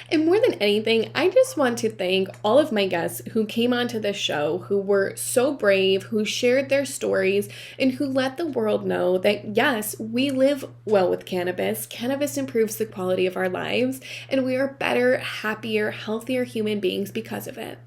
And more than anything, I just want to thank all of my guests who came onto this show, who were so brave, who shared their stories, and who let the world know that yes, we live well with cannabis. Cannabis improves the quality of our lives, and we are better, happier, healthier human beings because of it.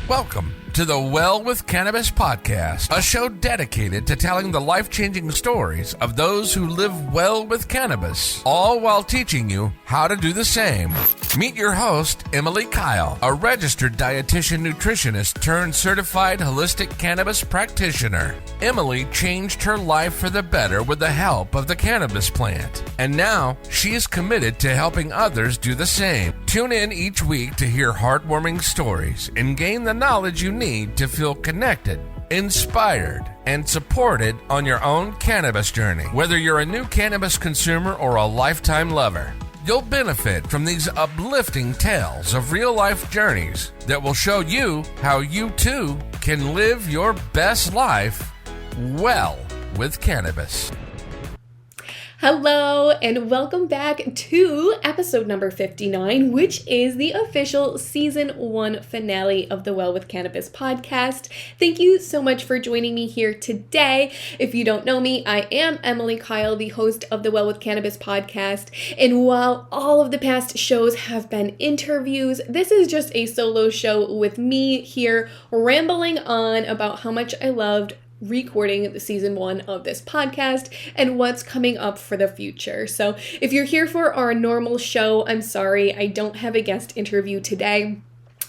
Welcome to the Well With Cannabis Podcast, a show dedicated to telling the life-changing stories of those who live well with cannabis, all while teaching you how to do the same. Meet your host, Emily Kyle, a registered dietitian nutritionist turned certified holistic cannabis practitioner. Emily changed her life for the better with the help of the cannabis plant, and now she is committed to helping others do the same. Tune in each week to hear heartwarming stories and gain the knowledge you need to feel connected, inspired, and supported on your own cannabis journey. Whether you're a new cannabis consumer or a lifetime lover, you'll benefit from these uplifting tales of real-life journeys that will show you how you too can live your best life well with cannabis. Hello, and welcome back to episode number 59, which is the official season 1 finale of the Well With Cannabis podcast. Thank you so much for joining me here today. If you don't know me, I am Emily Kyle, the host of the Well With Cannabis podcast. And while all of the past shows have been interviews, this is just a solo show with me here rambling on about how much I loved recording the season 1 of this podcast and what's coming up for the future. So if you're here for our normal show, I'm sorry, I don't have a guest interview today.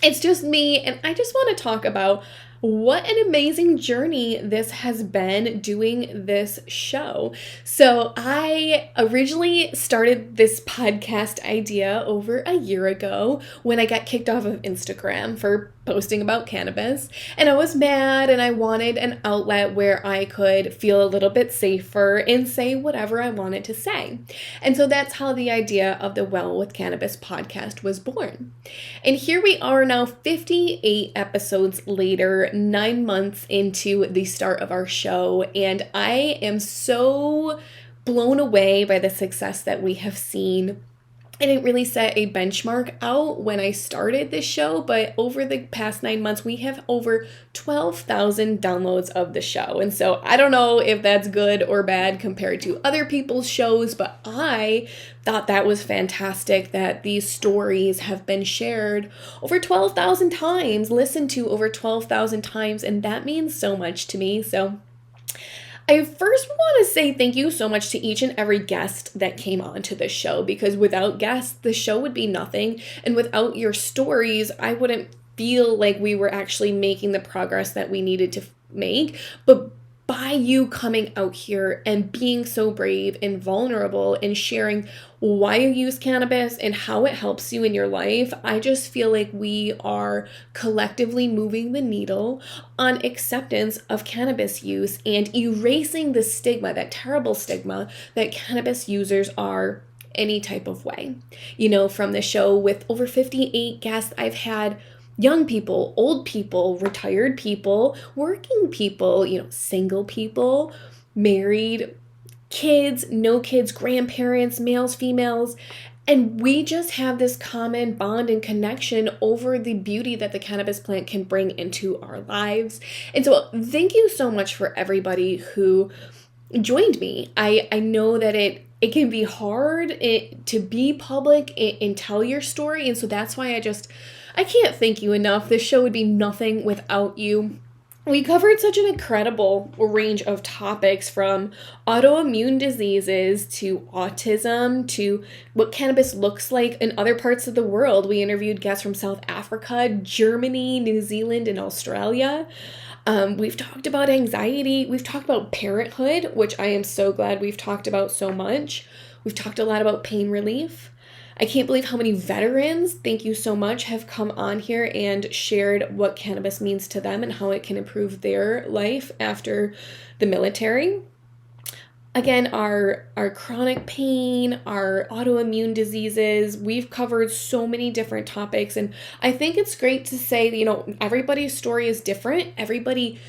It's just me, and I just want to talk about what an amazing journey this has been doing this show. So I originally started this podcast idea over a year ago when I got kicked off of Instagram for posting about cannabis, and I was mad and I wanted an outlet where I could feel a little bit safer and say whatever I wanted to say. And so that's how the idea of the Well With Cannabis podcast was born. And here we are now 58 episodes later, 9 months into the start of our show, and I am so blown away by the success that we have seen. I didn't really set a benchmark out when I started this show, but over the past 9 months, we have over 12,000 downloads of the show. And so I don't know if that's good or bad compared to other people's shows, but I thought that was fantastic that these stories have been shared over 12,000 times, listened to over 12,000 times, and that means so much to me. So I first want to say thank you so much to each and every guest that came on to this show, because without guests, the show would be nothing. And without your stories, I wouldn't feel like we were actually making the progress that we needed to make. But by you coming out here and being so brave and vulnerable and sharing why you use cannabis and how it helps you in your life, I just feel like we are collectively moving the needle on acceptance of cannabis use and erasing the stigma, that terrible stigma that cannabis users are any type of way. You know, from the show with over 58 guests, I've had young people, old people, retired people, working people, single people, married, kids, no kids, grandparents, males, females, and we just have this common bond and connection over the beauty that the cannabis plant can bring into our lives. And so thank you so much for everybody who joined me. I know that it can be hard to be public and tell your story, and so that's why I can't thank you enough. This show would be nothing without you. We covered such an incredible range of topics, from autoimmune diseases to autism to what cannabis looks like in other parts of the world. We interviewed guests from South Africa, Germany, New Zealand, and Australia. We've talked about anxiety. We've talked about parenthood, which I am so glad we've talked about so much. We've talked a lot about pain relief. I can't believe how many veterans, thank you so much, have come on here and shared what cannabis means to them and how it can improve their life after the military. Again, our chronic pain, our autoimmune diseases, we've covered so many different topics. And I think it's great to say, everybody's story is different. Everybody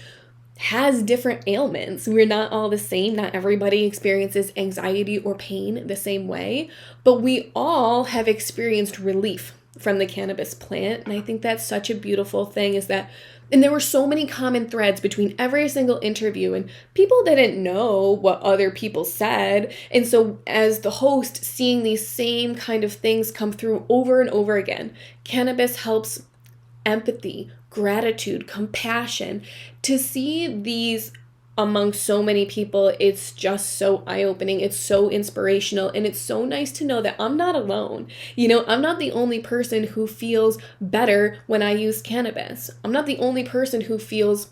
has different ailments. We're not all the same. Not everybody experiences anxiety or pain the same way, but we all have experienced relief from the cannabis plant. And I think that's such a beautiful thing, is that, and there were so many common threads between every single interview, and people didn't know what other people said. And so as the host, seeing these same kind of things come through over and over again, cannabis helps empathy, gratitude, compassion. To see these among so many people, it's just so eye-opening. It's so inspirational, and it's so nice to know that I'm not alone. I'm not the only person who feels better when I use cannabis. I'm not the only person who feels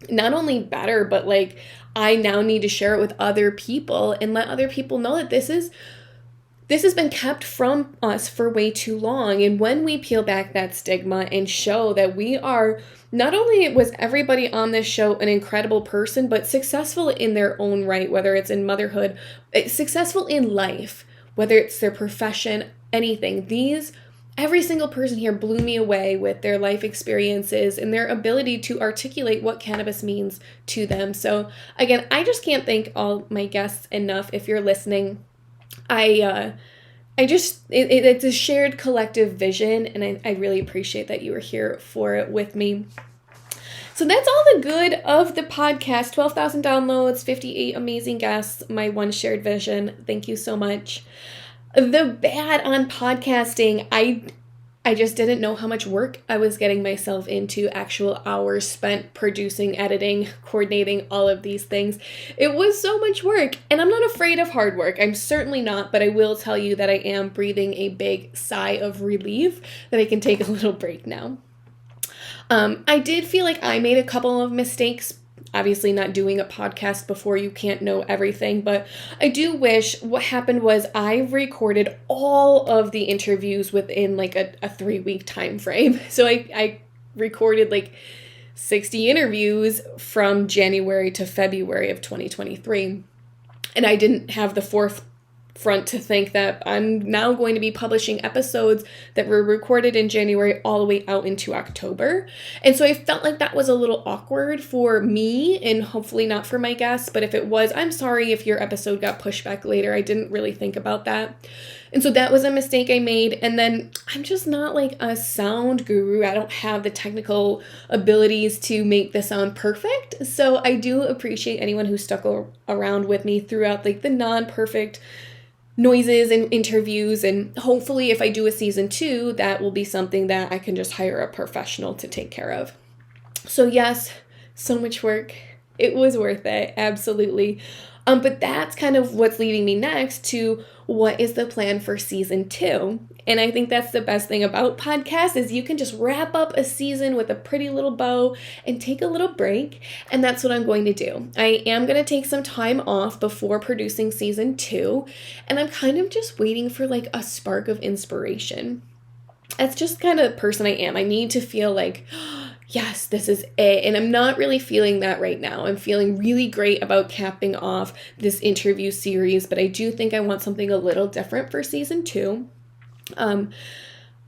not only better, but like I now need to share it with other people and let other people know that this has been kept from us for way too long. And when we peel back that stigma and show that we are, not only was everybody on this show an incredible person, but successful in their own right, whether it's in motherhood, successful in life, whether it's their profession, anything. Every single person here blew me away with their life experiences and their ability to articulate what cannabis means to them. So again, I just can't thank all my guests enough. If you're listening, it's a shared collective vision, and I really appreciate that you were here for it with me. So that's all the good of the podcast. 12,000 downloads, 58 amazing guests, my one shared vision. Thank you so much. The bad on podcasting, I just didn't know how much work I was getting myself into, actual hours spent producing, editing, coordinating, all of these things. It was so much work, and I'm not afraid of hard work. I'm certainly not, but I will tell you that I am breathing a big sigh of relief that I can take a little break now. I did feel like I made a couple of mistakes. Obviously not doing a podcast before, you can't know everything, but I do wish what happened was I recorded all of the interviews within like a 3-week time frame. So I recorded like 60 interviews from January to February of 2023. And I didn't have the forefront to think that I'm now going to be publishing episodes that were recorded in January all the way out into October. And so I felt like that was a little awkward for me, and hopefully not for my guests, but if it was, I'm sorry if your episode got pushed back later. I didn't really think about that. And so that was a mistake I made. And then I'm just not like a sound guru. I don't have the technical abilities to make the sound perfect. So I do appreciate anyone who stuck around with me throughout like the non-perfect noises and interviews, and hopefully if I do a season 2, that will be something that I can just hire a professional to take care of. So yes, so much work. It was worth it, absolutely. But that's kind of what's leading me next to what is the plan for season 2. And I think that's the best thing about podcasts, is you can just wrap up a season with a pretty little bow and take a little break. And that's what I'm going to do. I am going to take some time off before producing season 2. And I'm kind of just waiting for like a spark of inspiration. That's just kind of the person I am. I need to feel like, yes, this is it. And I'm not really feeling that right now. I'm feeling really great about capping off this interview series, but I do think I want something a little different for season 2.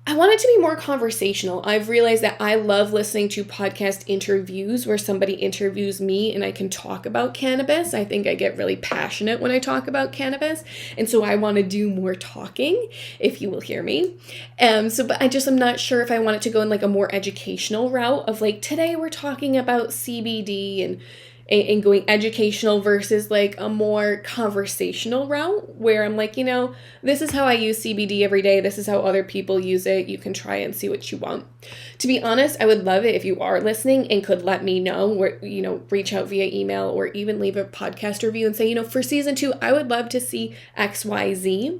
I want it to be more conversational. I've realized that I love listening to podcast interviews where somebody interviews me and I can talk about cannabis. I think I get really passionate when I talk about cannabis. And so I want to do more talking, if you will hear me. But I'm not sure if I want it to go in like a more educational route of like, today we're talking about CBD and going educational versus like a more conversational route where I'm like, this is how I use CBD every day. This is how other people use it. You can try it and see what you want. To be honest, I would love it if you are listening and could let me know, or, reach out via email or even leave a podcast review and say, for season 2, I would love to see XYZ.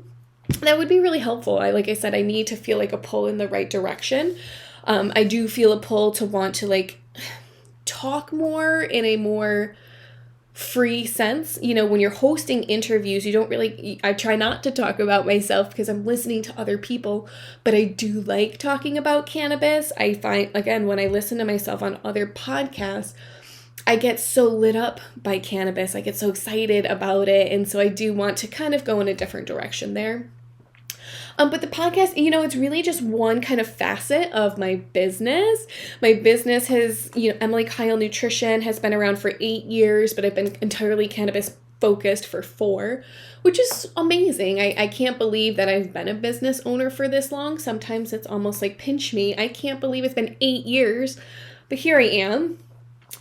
That would be really helpful. Like I said, I need to feel like a pull in the right direction. I do feel a pull to want to like talk more in a more free sense. When you're hosting interviews, I try not to talk about myself because I'm listening to other people, but I do like talking about cannabis. I find, again, when I listen to myself on other podcasts, I get so lit up by cannabis. I get so excited about it. And so I do want to kind of go in a different direction there. But the podcast, it's really just one kind of facet of my business. My business has, Emily Kyle Nutrition has been around for 8 years, but I've been entirely cannabis focused for 4, which is amazing. I can't believe that I've been a business owner for this long. Sometimes it's almost like pinch me. I can't believe it's been 8 years, but here I am.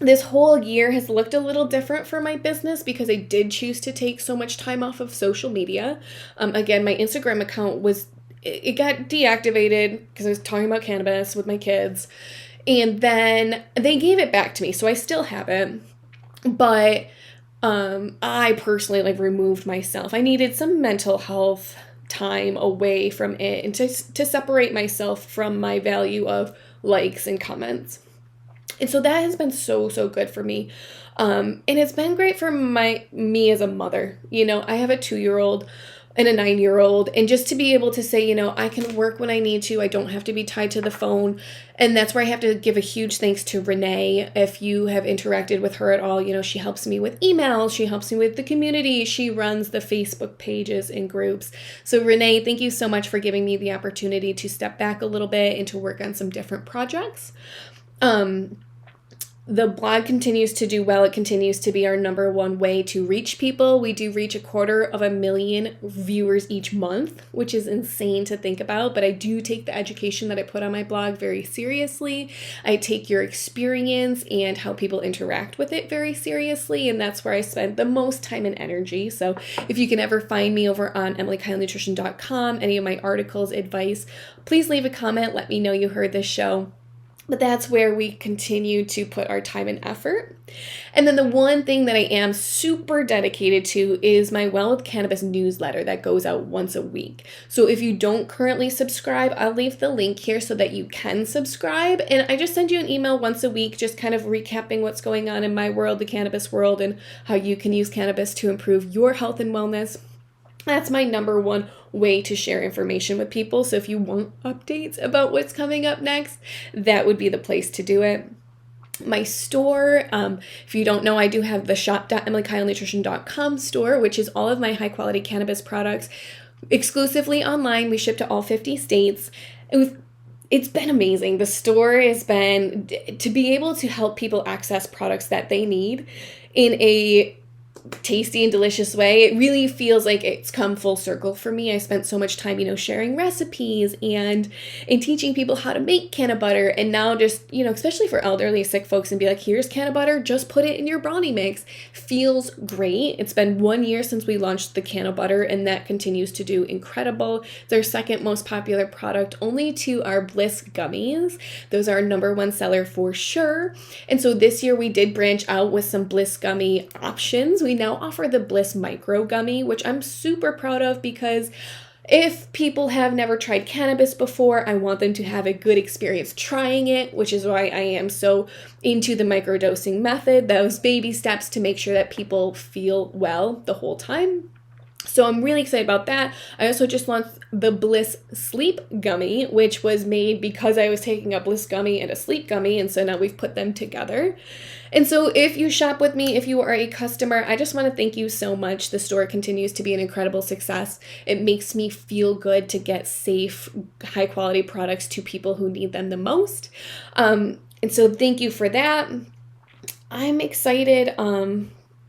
This whole year has looked a little different for my business because I did choose to take so much time off of social media. Again, my Instagram account it got deactivated because I was talking about cannabis with my kids, and then they gave it back to me, so I still have it, but I personally removed myself. I needed some mental health time away from it and to separate myself from my value of likes and comments. And so that has been so, so good for me. And it's been great for me as a mother. I have a 2-year-old and a 9-year-old, and just to be able to say, I can work when I need to. I don't have to be tied to the phone. And that's where I have to give a huge thanks to Renee. If you have interacted with her at all, she helps me with emails. She helps me with the community. She runs the Facebook pages and groups. So Renee, thank you so much for giving me the opportunity to step back a little bit and to work on some different projects. The blog continues to do well. It continues to be our number one way to reach people. We do reach 250,000 viewers each month, which is insane to think about, but I do take the education that I put on my blog very seriously. I take your experience and how people interact with it very seriously, and that's where I spend the most time and energy. So if you can ever find me over on emilykylenutrition.com, any of my articles, advice, please leave a comment. Let me know you heard this show. But that's where we continue to put our time and effort. And then the one thing that I am super dedicated to is my Well With Cannabis newsletter that goes out once a week. So if you don't currently subscribe, I'll leave the link here so that you can subscribe. And I just send you an email once a week, just kind of recapping what's going on in my world, the cannabis world, and how you can use cannabis to improve your health and wellness. That's my number one way to share information with people. So if you want updates about what's coming up next, that would be the place to do it. My store, if you don't know, I do have the shop.emilykylenutrition.com store, which is all of my high quality cannabis products exclusively online. We ship to all 50 states. It's been amazing. The store has been to be able to help people access products that they need in a tasty and delicious way. It really feels like it's come full circle for me. I spent so much time, sharing recipes and teaching people how to make canna butter, and now just, especially for elderly sick folks, and be like, here's canna butter, just put it in your brownie mix, feels great. It's been 1 year since we launched the canna butter, and that continues to do incredible. It's our second most popular product, only to our Bliss gummies. Those are our number one seller for sure. And so this year we did branch out with some Bliss gummy options. We now offer the Bliss Micro Gummy, which I'm super proud of because if people have never tried cannabis before, I want them to have a good experience trying it, which is why I am so into the microdosing method, those baby steps to make sure that people feel well the whole time. So I'm really excited about that. I also just launched the Bliss Sleep Gummy, which was made because I was taking a Bliss Gummy and a Sleep Gummy, and so now we've put them together. And so if you shop with me, if you are a customer, I just want to thank you so much. The store continues to be an incredible success. It makes me feel good to get safe, high quality products to people who need them the most. And so thank you for that. I'm excited.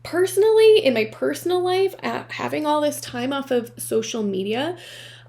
Personally, in my personal life, having all this time off of social media,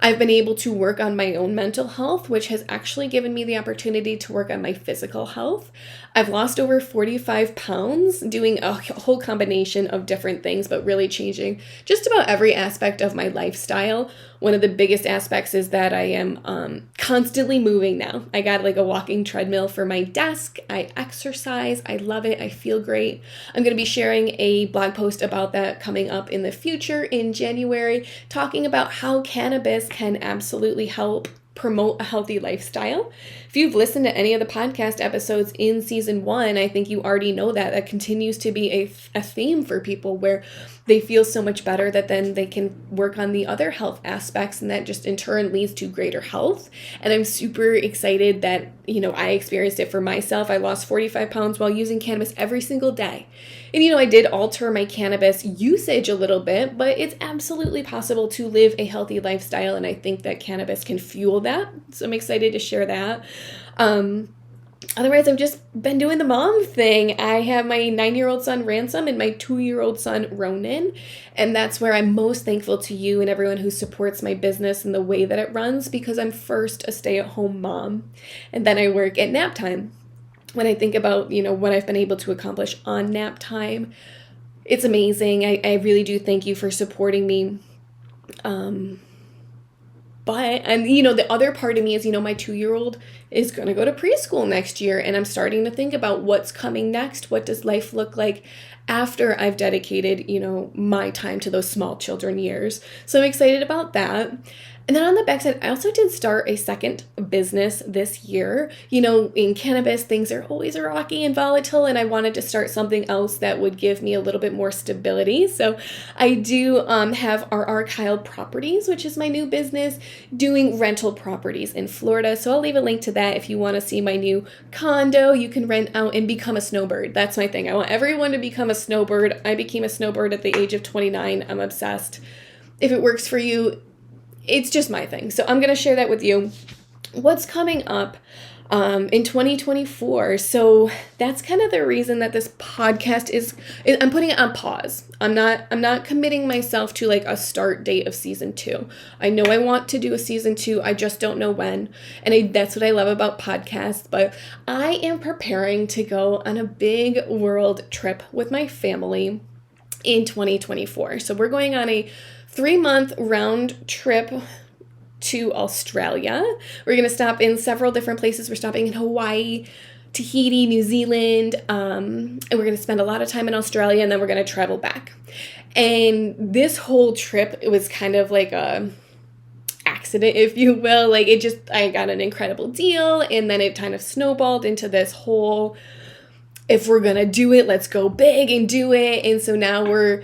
I've been able to work on my own mental health, which has actually given me the opportunity to work on my physical health. I've lost over 45 pounds doing a whole combination of different things, but really changing just about every aspect of my lifestyle. One of the biggest aspects is that I am constantly moving now. I got a walking treadmill for my desk. I exercise. I love it. I feel great. I'm going to be sharing a blog post about that coming up in the future in January, talking about how cannabis can absolutely help promote a healthy lifestyle. If you've listened to any of the podcast episodes in season 1, I think you already know that continues to be a theme for people where they feel so much better that then they can work on the other health aspects, and that just in turn leads to greater health. And I'm super excited that, I experienced it for myself. I lost 45 pounds while using cannabis every single day. And, I did alter my cannabis usage a little bit, but it's absolutely possible to live a healthy lifestyle. And I think that cannabis can fuel that. So I'm excited to share that. Otherwise, I've just been doing the mom thing. I have my 9-year-old son, Ransom, and my 2-year-old son, Ronan. And that's where I'm most thankful to you and everyone who supports my business and the way that it runs, because I'm first a stay-at-home mom. And then I work at nap time. When I think about, what I've been able to accomplish on nap time, it's amazing. I really do thank you for supporting me. The other part of me is, my 2-year-old is going to go to preschool next year, and I'm starting to think about what's coming next. What does life look like after I've dedicated, my time to those small children years? So I'm excited about that. And then on the backside, I also did start a second business this year. In cannabis, things are always rocky and volatile, and I wanted to start something else that would give me a little bit more stability. So I do have our Kyle Properties, which is my new business, doing rental properties in Florida. So I'll leave a link to that if you want to see my new condo. You can rent out and become a snowbird. That's my thing. I want everyone to become a snowbird. I became a snowbird at the age of 29. I'm obsessed. If it works for you, it's just my thing. So I'm going to share that with you. What's coming up in 2024. So that's kind of the reason that this podcast I'm putting it on pause. I'm not committing myself to like a start date of season 2. I know I want to do a season 2. I just don't know when. And that's what I love about podcasts. But I am preparing to go on a big world trip with my family in 2024. So we're going on a 3-month round trip to Australia. We're going to stop in several different places. We're stopping in Hawaii, Tahiti, New Zealand, and we're going to spend a lot of time in Australia, and then we're going to travel back. And this whole trip, it was kind of like a accident, if you will. I got an incredible deal, and then it kind of snowballed into this whole, if we're going to do it, let's go big and do it. And so now we're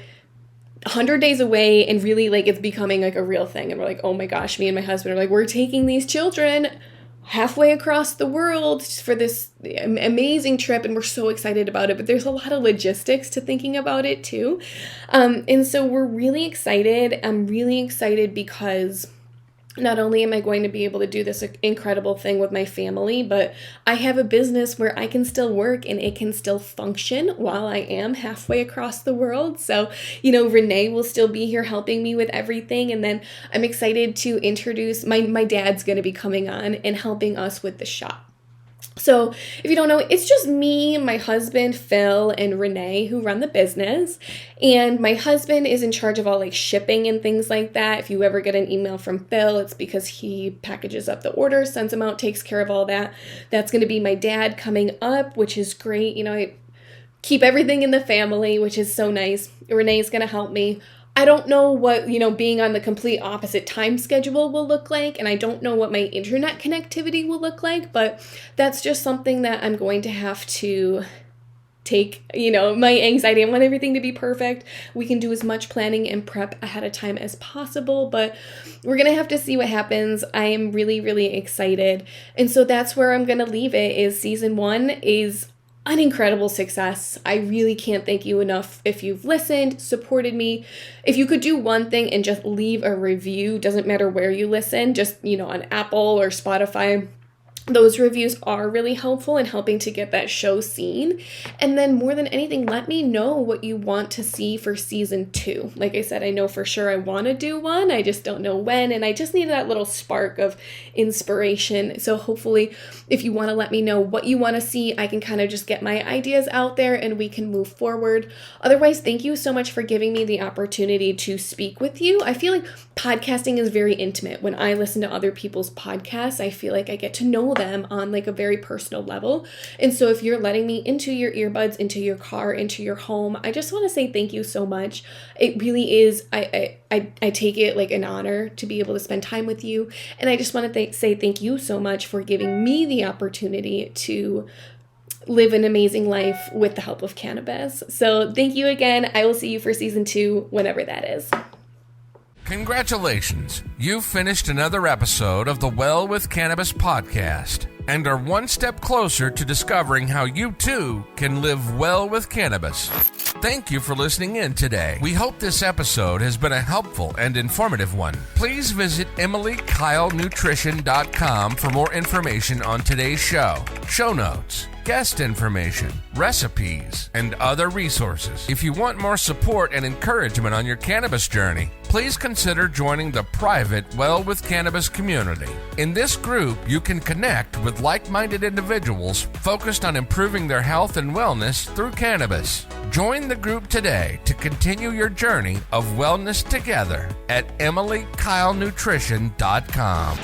100 days away, and really it's becoming like a real thing. And we're like, oh my gosh, me and my husband are like, we're taking these children halfway across the world for this amazing trip, and we're so excited about it. But there's a lot of logistics to thinking about it too. And so we're really excited. I'm really excited because not only am I going to be able to do this incredible thing with my family, but I have a business where I can still work and it can still function while I am halfway across the world. So, Renee will still be here helping me with everything. And then I'm excited to introduce my dad's going to be coming on and helping us with the shop. So if you don't know, it's just me, my husband, Phil, and Renee who run the business. And my husband is in charge of all shipping and things like that. If you ever get an email from Phil, it's because he packages up the orders, sends them out, takes care of all that. That's going to be my dad coming up, which is great. I keep everything in the family, which is so nice. Renee's going to help me. I don't know what, being on the complete opposite time schedule will look like, and I don't know what my internet connectivity will look like, but that's just something that I'm going to have to take, my anxiety. I want everything to be perfect. We can do as much planning and prep ahead of time as possible, but we're going to have to see what happens. I am really, really excited. And so that's where I'm going to leave it. Is season 1 is an incredible success. I really can't thank you enough if you've listened, supported me. If you could do one thing and just leave a review, doesn't matter where you listen, just, on Apple or Spotify. Those reviews are really helpful in helping to get that show seen. And then more than anything, let me know what you want to see for season 2. Like I said, I know for sure I want to do one. I just don't know when. And I just need that little spark of inspiration. So hopefully, if you want to let me know what you want to see, I can kind of just get my ideas out there and we can move forward. Otherwise, thank you so much for giving me the opportunity to speak with you. I feel like podcasting is very intimate. When I listen to other people's podcasts, I feel like I get to know them on a very personal level. And so if you're letting me into your earbuds, into your car, into your home, I just want to say thank you so much. It really is, I take it like an honor to be able to spend time with you. And I just want to say thank you so much for giving me the opportunity to live an amazing life with the help of cannabis. So thank you again. I will see you for season 2, whenever that is. Congratulations! You've finished another episode of the Well With Cannabis Podcast and are one step closer to discovering how you too can live well with cannabis. Thank you for listening in today. We hope this episode has been a helpful and informative one. Please visit EmilyKyleNutrition.com for more information on today's show notes, guest information, recipes, and other resources. If you want more support and encouragement on your cannabis journey, please consider joining the private Well With Cannabis community. In this group, you can connect with like-minded individuals focused on improving their health and wellness through cannabis. Join the group today to continue your journey of wellness together at EmilyKyleNutrition.com.